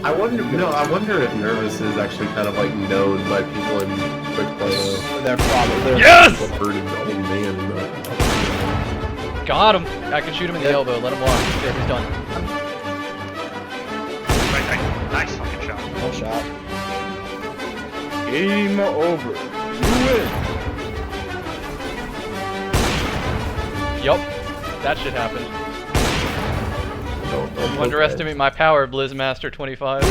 I wonder if nervous is actually kind of like known by people in quick play. They're probably Yes! Birded the old man. Got him. I can shoot him in the elbow. Let him walk. There, he's done. Nice fucking shot. no shot. Game over. You win. Yup. That shit happened. You underestimate my power, Blizzmaster 25.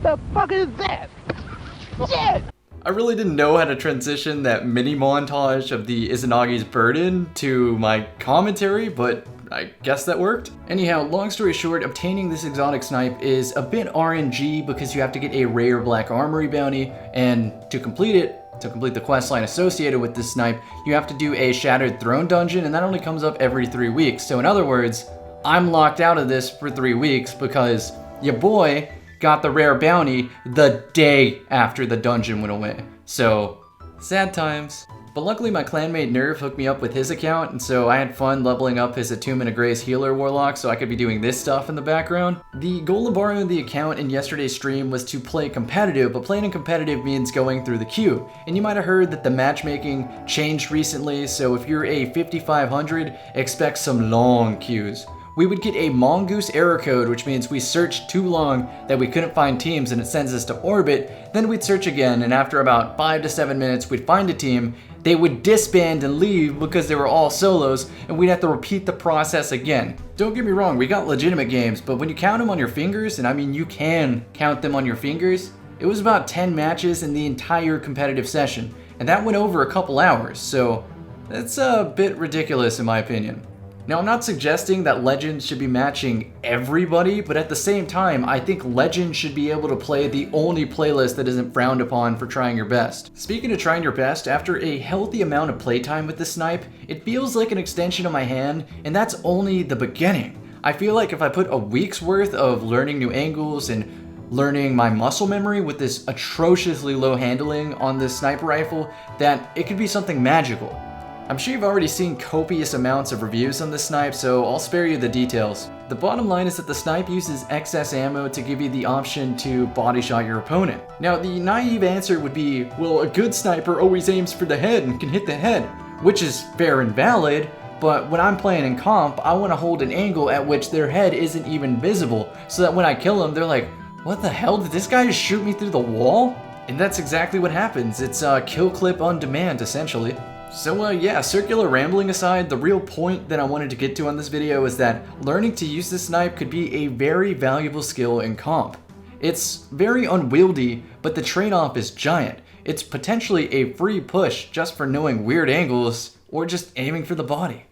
The fuck is that? Shit! I really didn't know how to transition that mini montage of the Izanagi's burden to my commentary, but I guess that worked. Anyhow, long story short, obtaining this exotic snipe is a bit RNG because you have to get a rare black armory bounty, and to complete it, to complete the questline associated with this snipe, you have to do a Shattered Throne dungeon, and that only comes up every 3 weeks. So in other words, I'm locked out of this for 3 weeks because your boy got the rare bounty the day after the dungeon went away. So, sad times. But luckily my clanmate Nerve hooked me up with his account, and so I had fun leveling up his Attunement of Grace healer warlock so I could be doing this stuff in the background. The goal of borrowing the account in yesterday's stream was to play competitive, but playing in competitive means going through the queue. And you might have heard that the matchmaking changed recently, so if you're a 5500, expect some long queues. We would get a mongoose error code, which means we searched too long that we couldn't find teams and it sends us to orbit. Then we'd search again, and after about 5 to 7 minutes, we'd find a team. They would disband and leave because they were all solos, and we'd have to repeat the process again. Don't get me wrong, we got legitimate games, but when you count them on your fingers, and I mean you can count them on your fingers, it was about 10 matches in the entire competitive session, and that went over a couple hours, so that's a bit ridiculous in my opinion. Now, I'm not suggesting that Legends should be matching everybody, but at the same time, I think Legends should be able to play the only playlist that isn't frowned upon for trying your best. Speaking of trying your best, after a healthy amount of playtime with the snipe, it feels like an extension of my hand, and that's only the beginning. I feel like if I put a week's worth of learning new angles and learning my muscle memory with this atrociously low handling on this sniper rifle, that it could be something magical. I'm sure you've already seen copious amounts of reviews on this snipe, so I'll spare you the details. The bottom line is that the snipe uses excess ammo to give you the option to body shot your opponent. Now, the naive answer would be, well, a good sniper always aims for the head and can hit the head, which is fair and valid, but when I'm playing in comp, I want to hold an angle at which their head isn't even visible, so that when I kill them, they're like, what the hell, did this guy just shoot me through the wall? And that's exactly what happens. It's a kill clip on demand, essentially. So yeah, circular rambling aside, the real point that I wanted to get to on this video is that learning to use this snipe could be a very valuable skill in comp. It's very unwieldy, but the trade-off is giant. It's potentially a free push just for knowing weird angles or just aiming for the body.